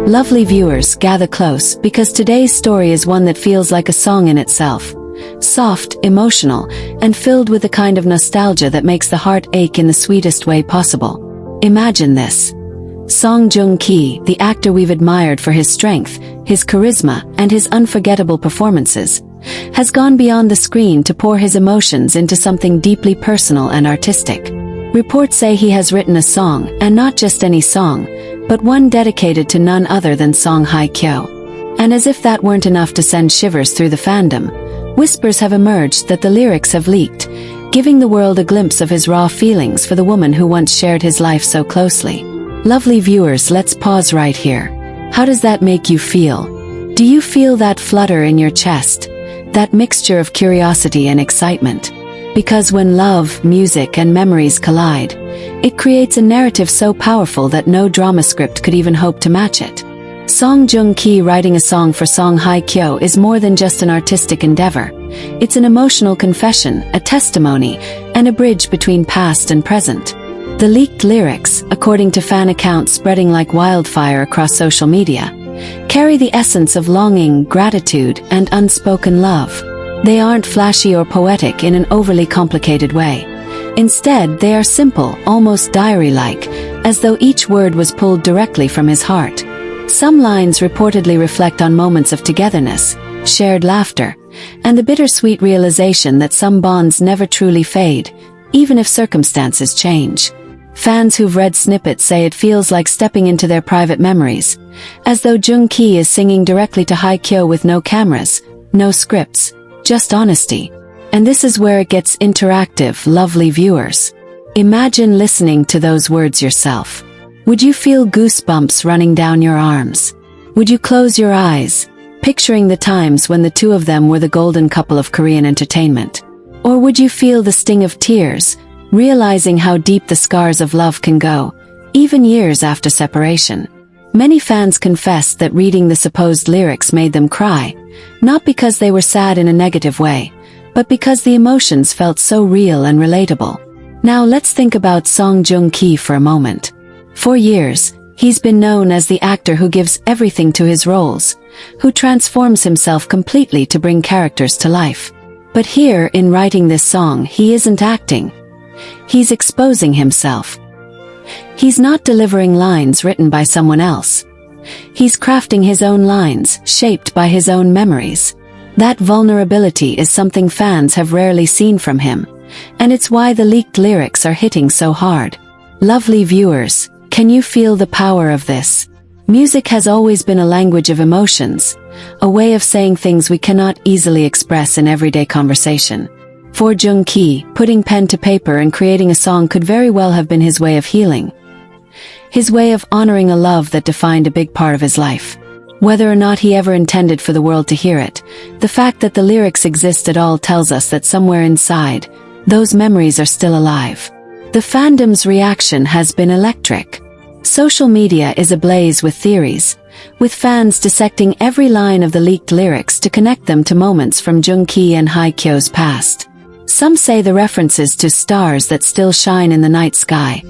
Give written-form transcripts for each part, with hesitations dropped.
Lovely viewers, gather close, because today's story is one that feels like a song in itself. Soft, emotional, and filled with the kind of nostalgia that makes the heart ache in the sweetest way possible. Imagine this. Song Joong-ki, the actor we've admired for his strength, his charisma, and his unforgettable performances, has gone beyond the screen to pour his emotions into something deeply personal and artistic. Reports say he has written a song, and not just any song, but one dedicated to none other than Song Hye Kyo. And as if that weren't enough to send shivers through the fandom, whispers have emerged that the lyrics have leaked, giving the world a glimpse of his raw feelings for the woman who once shared his life so closely. Lovely viewers, let's pause right here. How does that make you feel? Do you feel that flutter in your chest? That mixture of curiosity and excitement? Because when love, music, and memories collide, it creates a narrative so powerful that no drama script could even hope to match it. Song Joong-ki writing a song for Song Hye Kyo is more than just an artistic endeavor. It's an emotional confession, a testimony, and a bridge between past and present. The leaked lyrics, according to fan accounts spreading like wildfire across social media, carry the essence of longing, gratitude, and unspoken love. They aren't flashy or poetic in an overly complicated way. Instead, they are simple, almost diary-like, as though each word was pulled directly from his heart. Some lines reportedly reflect on moments of togetherness, shared laughter, and the bittersweet realization that some bonds never truly fade, even if circumstances change. Fans who've read snippets say it feels like stepping into their private memories, as though Joong-ki is singing directly to Hye Kyo with no cameras, no scripts, just honesty. And this is where it gets interactive, lovely viewers. Imagine listening to those words yourself. Would you feel goosebumps running down your arms? Would you close your eyes, picturing the times when the two of them were the golden couple of Korean entertainment? Or would you feel the sting of tears, realizing how deep the scars of love can go, even years after separation? Many fans confessed that reading the supposed lyrics made them cry, not because they were sad in a negative way, but because the emotions felt so real and relatable. Now let's think about Song Joong-ki for a moment. For years, he's been known as the actor who gives everything to his roles, who transforms himself completely to bring characters to life. But here, in writing this song, he isn't acting. He's exposing himself. He's not delivering lines written by someone else. He's crafting his own lines, shaped by his own memories. That vulnerability is something fans have rarely seen from him, and it's why the leaked lyrics are hitting so hard. Lovely viewers, can you feel the power of this? Music has always been a language of emotions, a way of saying things we cannot easily express in everyday conversation. For Joong-ki, putting pen to paper and creating a song could very well have been his way of healing. His way of honoring a love that defined a big part of his life. Whether or not he ever intended for the world to hear it, the fact that the lyrics exist at all tells us that somewhere inside, those memories are still alive. The fandom's reaction has been electric. Social media is ablaze with theories, with fans dissecting every line of the leaked lyrics to connect them to moments from Joong-ki and Hye Kyo's past. Some say the references to stars that still shine in the night sky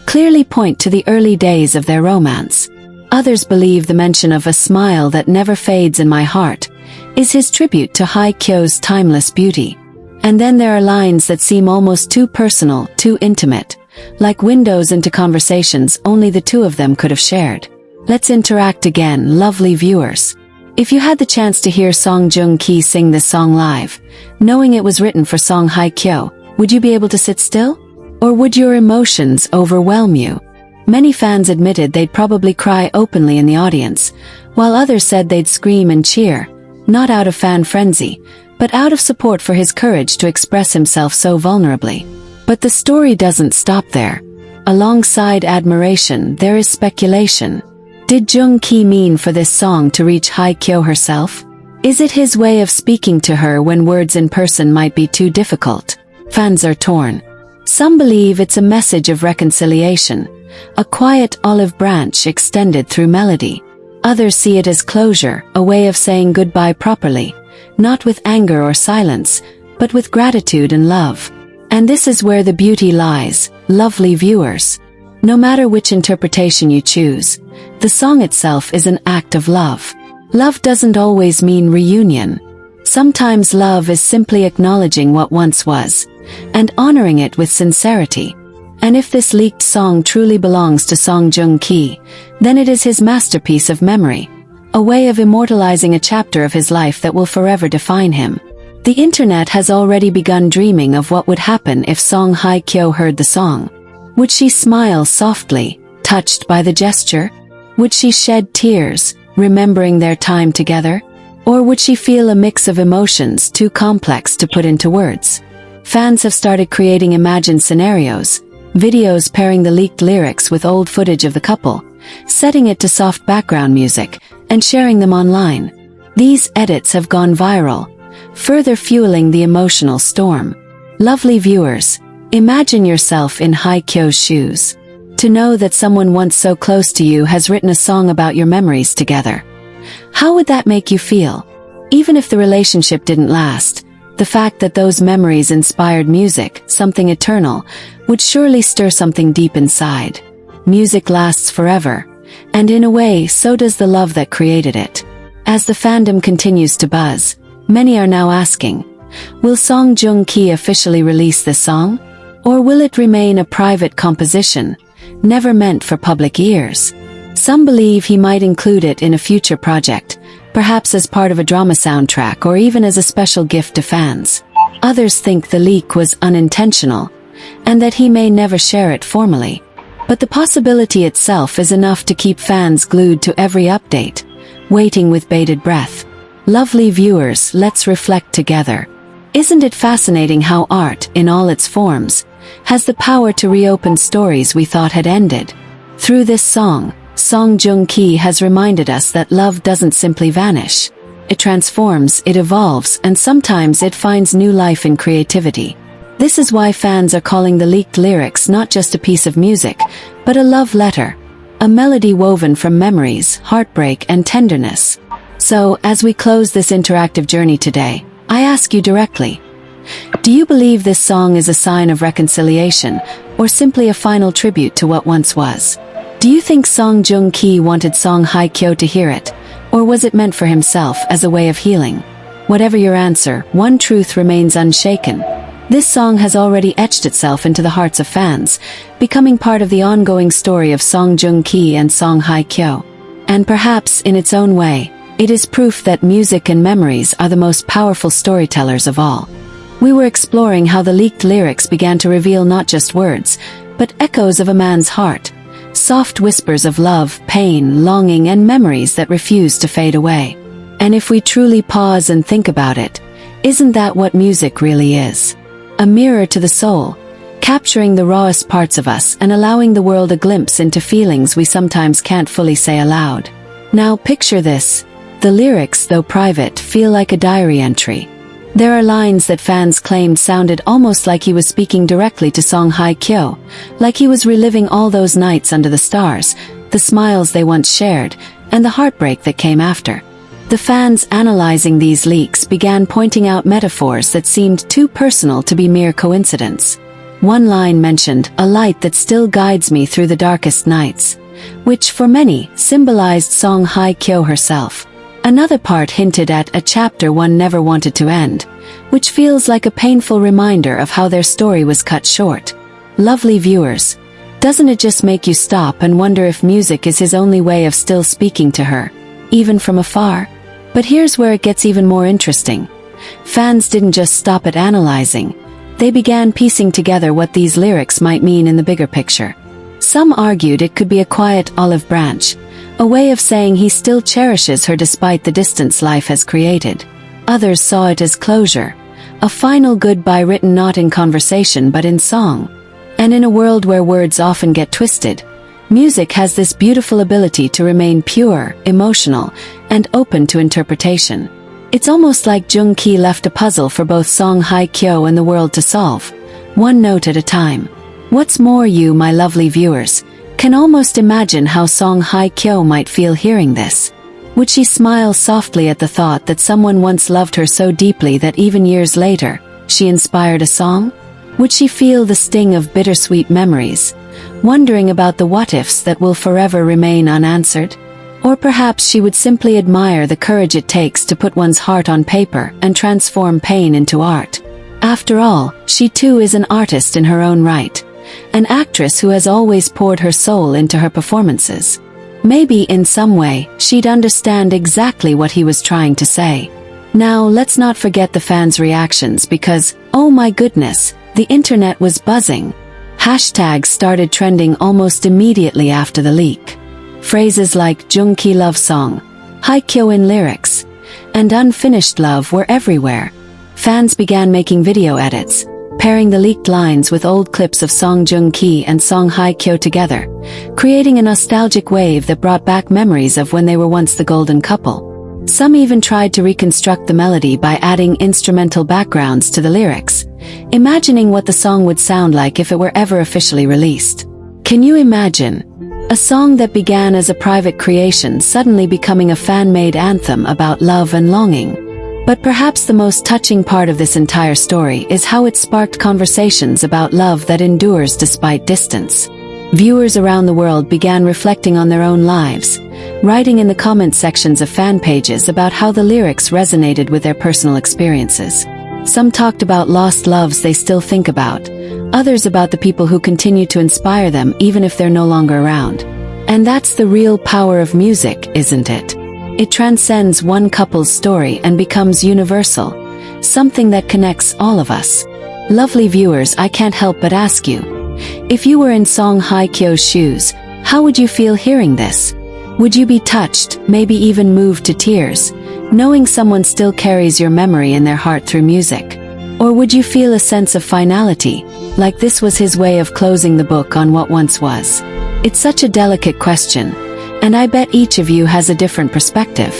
clearly point to the early days of their romance. Others believe the mention of a smile that never fades in my heart is his tribute to Hye Kyo's timeless beauty. And then there are lines that seem almost too personal, too intimate, like windows into conversations only the two of them could have shared. Let's interact again, lovely viewers. If you had the chance to hear Song Joong-ki sing this song live, knowing it was written for Song Hye Kyo, would you be able to sit still? Or would your emotions overwhelm you? Many fans admitted they'd probably cry openly in the audience, while others said they'd scream and cheer, not out of fan frenzy, but out of support for his courage to express himself so vulnerably. But the story doesn't stop there. Alongside admiration, there is speculation. Did Joong-ki mean for this song to reach Hye Kyo herself? Is it his way of speaking to her when words in person might be too difficult? Fans are torn. Some believe it's a message of reconciliation, a quiet olive branch extended through melody. Others see it as closure, a way of saying goodbye properly, not with anger or silence, but with gratitude and love. And this is where the beauty lies, lovely viewers. No matter which interpretation you choose, the song itself is an act of love. Love doesn't always mean reunion. Sometimes love is simply acknowledging what once was, and honoring it with sincerity. And if this leaked song truly belongs to Song Joong-ki, then it is his masterpiece of memory, a way of immortalizing a chapter of his life that will forever define him. The internet has already begun dreaming of what would happen if Song Hye Kyo heard the song. Would she smile softly, touched by the gesture? Would she shed tears, remembering their time together? Or would she feel a mix of emotions too complex to put into words? Fans have started creating imagined scenarios, videos pairing the leaked lyrics with old footage of the couple, setting it to soft background music, and sharing them online. These edits have gone viral, further fueling the emotional storm. Lovely viewers, imagine yourself in Hye Kyo's shoes. To know that someone once so close to you has written a song about your memories together. How would that make you feel? Even if the relationship didn't last, the fact that those memories inspired music, something eternal, would surely stir something deep inside. Music lasts forever, and in a way, so does the love that created it. As the fandom continues to buzz, many are now asking, will Song Joong-ki officially release this song? Or will it remain a private composition, never meant for public ears? Some believe he might include it in a future project, perhaps as part of a drama soundtrack or even as a special gift to fans. Others think the leak was unintentional, and that he may never share it formally. But the possibility itself is enough to keep fans glued to every update, waiting with bated breath. Lovely viewers, let's reflect together. Isn't it fascinating how art, in all its forms, has the power to reopen stories we thought had ended? Through this song, Song Joong-ki has reminded us that love doesn't simply vanish. It transforms, it evolves, and sometimes it finds new life in creativity. This is why fans are calling the leaked lyrics not just a piece of music, but a love letter, a melody woven from memories, heartbreak, and tenderness. So, as we close this interactive journey today, I ask you directly, do you believe this song is a sign of reconciliation, or simply a final tribute to what once was? Do you think Song Joong-ki wanted Song Hye Kyo to hear it, or was it meant for himself as a way of healing? Whatever your answer, one truth remains unshaken. This song has already etched itself into the hearts of fans, becoming part of the ongoing story of Song Joong-ki and Song Hye Kyo. And perhaps, in its own way, it is proof that music and memories are the most powerful storytellers of all. We were exploring how the leaked lyrics began to reveal not just words, but echoes of a man's heart. Soft whispers of love, pain, longing, and memories that refuse to fade away. And if we truly pause and think about it, isn't that what music really is? A mirror to the soul, capturing the rawest parts of us and allowing the world a glimpse into feelings we sometimes can't fully say aloud. Now picture this. The lyrics, though private, feel like a diary entry. There are lines that fans claimed sounded almost like he was speaking directly to Song Hye Kyo, like he was reliving all those nights under the stars, the smiles they once shared, and the heartbreak that came after. The fans analyzing these leaks began pointing out metaphors that seemed too personal to be mere coincidence. One line mentioned, "a light that still guides me through the darkest nights," which, for many, symbolized Song Hye Kyo herself. Another part hinted at a chapter one never wanted to end, which feels like a painful reminder of how their story was cut short. Lovely viewers, doesn't it just make you stop and wonder if music is his only way of still speaking to her, even from afar? But here's where it gets even more interesting. Fans didn't just stop at analyzing, they began piecing together what these lyrics might mean in the bigger picture. Some argued it could be a quiet olive branch, a way of saying he still cherishes her despite the distance life has created. Others saw it as closure, a final goodbye written not in conversation but in song. And in a world where words often get twisted, music has this beautiful ability to remain pure, emotional, and open to interpretation. It's almost like Joong-ki left a puzzle for both Song Hye Kyo and the world to solve, one note at a time. What's more, you, my lovely viewers, can almost imagine how Song Hye Kyo might feel hearing this. Would she smile softly at the thought that someone once loved her so deeply that even years later, she inspired a song? Would she feel the sting of bittersweet memories? wondering about the what-ifs that will forever remain unanswered? Or perhaps she would simply admire the courage it takes to put one's heart on paper and transform pain into art. After all, she too is an artist in her own right, an actress who has always poured her soul into her performances. Maybe in some way, she'd understand exactly what he was trying to say. Now, let's not forget the fans' reactions because, oh my goodness, the internet was buzzing. Hashtags started trending almost immediately after the leak. Phrases like Joong love song, Hye Kyo in lyrics, and unfinished love were everywhere. Fans began making video edits, pairing the leaked lines with old clips of Song Joong and Song Hye Kyo together, creating a nostalgic wave that brought back memories of when they were once the golden couple. Some even tried to reconstruct the melody by adding instrumental backgrounds to the lyrics, imagining what the song would sound like if it were ever officially released. Can you imagine? A song that began as a private creation suddenly becoming a fan-made anthem about love and longing. But perhaps the most touching part of this entire story is how it sparked conversations about love that endures despite distance. Viewers around the world began reflecting on their own lives, writing in the comment sections of fan pages about how the lyrics resonated with their personal experiences. Some talked about lost loves they still think about, others about the people who continue to inspire them even if they're no longer around. And that's the real power of music, isn't it? It transcends one couple's story and becomes universal, something that connects all of us. Lovely viewers, I can't help but ask you, if you were in Song Hye Kyo's shoes, how would you feel hearing this? Would you be touched, maybe even moved to tears, knowing someone still carries your memory in their heart through music? Or would you feel a sense of finality, like this was his way of closing the book on what once was? It's such a delicate question, and I bet each of you has a different perspective.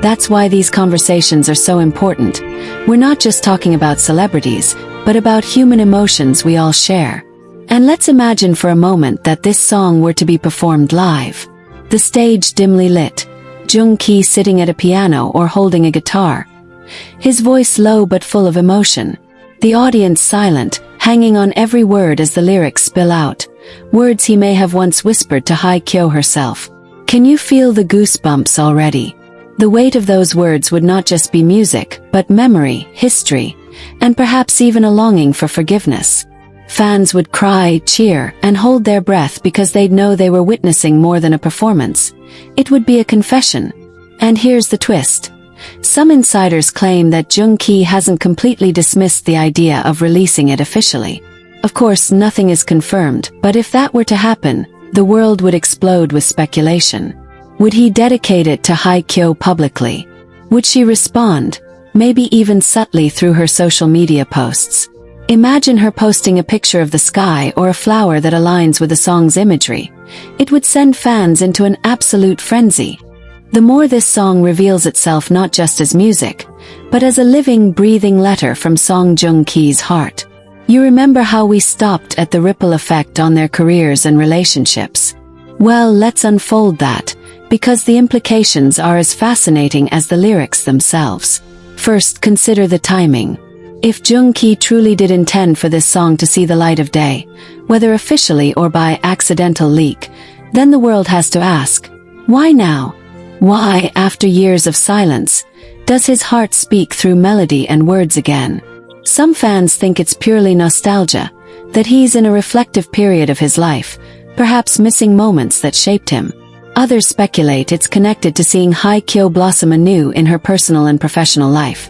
That's why these conversations are so important. We're not just talking about celebrities, but about human emotions we all share. And let's imagine for a moment that this song were to be performed live. The stage dimly lit, Joong sitting at a piano or holding a guitar, his voice low but full of emotion. The audience silent, hanging on every word as the lyrics spill out, words he may have once whispered to Hye Kyo herself. Can you feel the goosebumps already? The weight of those words would not just be music, but memory, history, and perhaps even a longing for forgiveness. Fans would cry, cheer, and hold their breath because they'd know they were witnessing more than a performance. It would be a confession. And here's the twist. Some insiders claim that Joong hasn't completely dismissed the idea of releasing it officially. Of course, nothing is confirmed, but if that were to happen, the world would explode with speculation. Would he dedicate it to Hye Kyo publicly? Would she respond, maybe even subtly through her social media posts? Imagine her posting a picture of the sky or a flower that aligns with the song's imagery. It would send fans into an absolute frenzy. The more this song reveals itself not just as music, but as a living, breathing letter from Song Joong heart. You remember how we stopped at the ripple effect on their careers and relationships? Well, let's unfold that, because the implications are as fascinating as the lyrics themselves. First, consider the timing. If Joong truly did intend for this song to see the light of day, whether officially or by accidental leak, then the world has to ask, why now? Why, after years of silence, does his heart speak through melody and words again? Some fans think it's purely nostalgia, that he's in a reflective period of his life, perhaps missing moments that shaped him. Others speculate it's connected to seeing Hye Kyo blossom anew in her personal and professional life,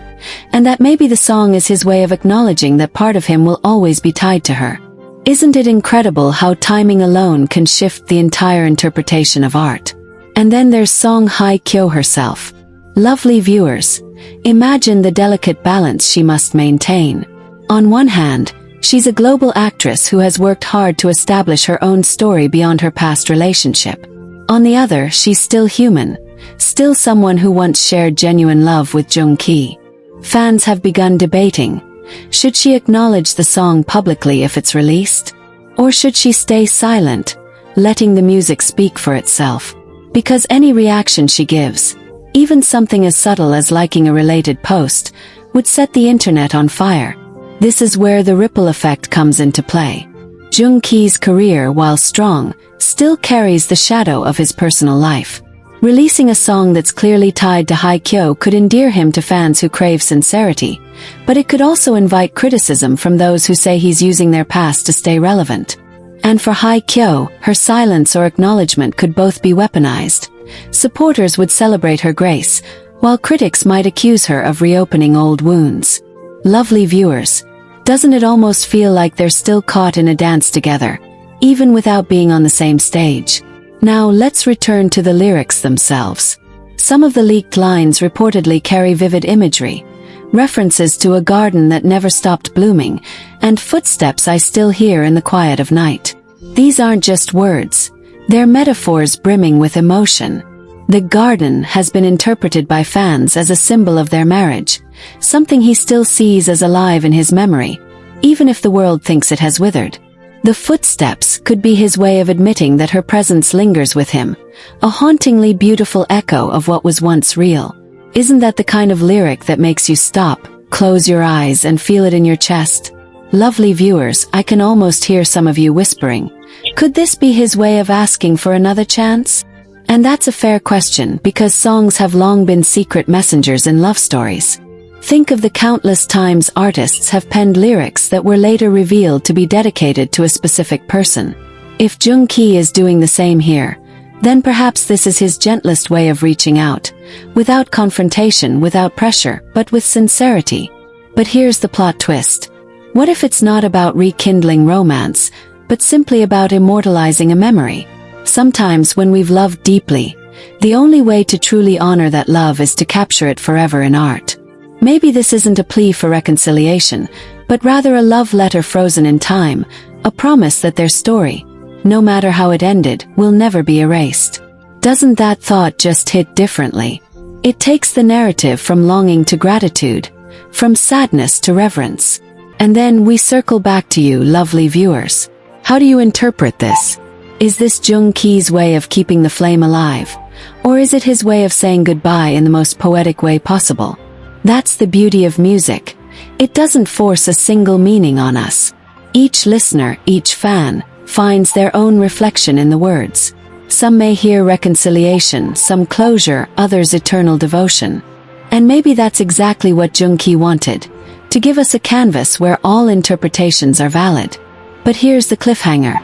and that maybe the song is his way of acknowledging that part of him will always be tied to her. Isn't it incredible how timing alone can shift the entire interpretation of art? And then there's Song Hye Kyo herself. Lovely viewers, imagine the delicate balance she must maintain. On one hand, she's a global actress who has worked hard to establish her own story beyond her past relationship. On the other, she's still human, still someone who once shared genuine love with Joong. Fans have begun debating, should she acknowledge the song publicly if it's released? Or should she stay silent, letting the music speak for itself? Because any reaction she gives, even something as subtle as liking a related post, would set the internet on fire. This is where the ripple effect comes into play. Joong Ki's career, while strong, still carries the shadow of his personal life. Releasing a song that's clearly tied to Hye Kyo could endear him to fans who crave sincerity, but it could also invite criticism from those who say he's using their past to stay relevant. And for Hye Kyo, her silence or acknowledgement could both be weaponized. Supporters would celebrate her grace, while critics might accuse her of reopening old wounds. Lovely viewers, doesn't it almost feel like they're still caught in a dance together, even without being on the same stage? Now let's return to the lyrics themselves. Some of the leaked lines reportedly carry vivid imagery, references to a garden that never stopped blooming, and footsteps I still hear in the quiet of night. These aren't just words, they're metaphors brimming with emotion. The garden has been interpreted by fans as a symbol of their marriage, something he still sees as alive in his memory, even if the world thinks it has withered. The footsteps could be his way of admitting that her presence lingers with him, a hauntingly beautiful echo of what was once real. Isn't that the kind of lyric that makes you stop, close your eyes and feel it in your chest? Lovely viewers, I can almost hear some of you whispering, could this be his way of asking for another chance? And that's a fair question, because songs have long been secret messengers in love stories. Think of the countless times artists have penned lyrics that were later revealed to be dedicated to a specific person. If Joong Ki is doing the same here, then perhaps this is his gentlest way of reaching out, without confrontation, without pressure, but with sincerity. But here's the plot twist. What if it's not about rekindling romance, but simply about immortalizing a memory? Sometimes when we've loved deeply, the only way to truly honor that love is to capture it forever in art. Maybe this isn't a plea for reconciliation, but rather a love letter frozen in time, a promise that their story, no matter how it ended, will never be erased. Doesn't that thought just hit differently? It takes the narrative from longing to gratitude, from sadness to reverence. And then we circle back to you, lovely viewers. How do you interpret this? Is this Joong Ki's way of keeping the flame alive? Or is it his way of saying goodbye in the most poetic way possible? That's the beauty of music. It doesn't force a single meaning on us. Each listener, each fan, finds their own reflection in the words. Some may hear reconciliation, some closure, others eternal devotion. And maybe that's exactly what Joong Ki wanted, to give us a canvas where all interpretations are valid. But here's the cliffhanger.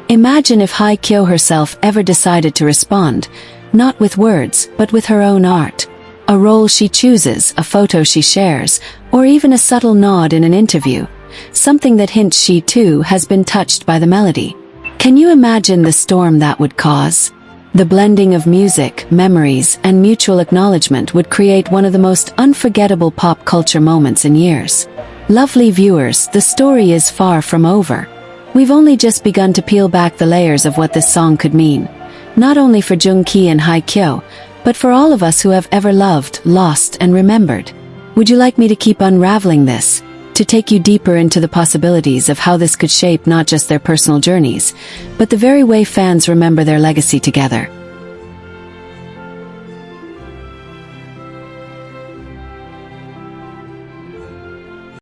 Imagine if Hye Kyo herself ever decided to respond, not with words, but with her own art. A role she chooses, a photo she shares, or even a subtle nod in an interview, something that hints she too has been touched by the melody. Can you imagine the storm that would cause? The blending of music, memories, and mutual acknowledgement would create one of the most unforgettable pop culture moments in years. Lovely viewers, the story is far from over. We've only just begun to peel back the layers of what this song could mean, not only for Joong Ki and Hye Kyo, but for all of us who have ever loved, lost, and remembered. Would you like me to keep unraveling this, to take you deeper into the possibilities of how this could shape not just their personal journeys, but the very way fans remember their legacy together?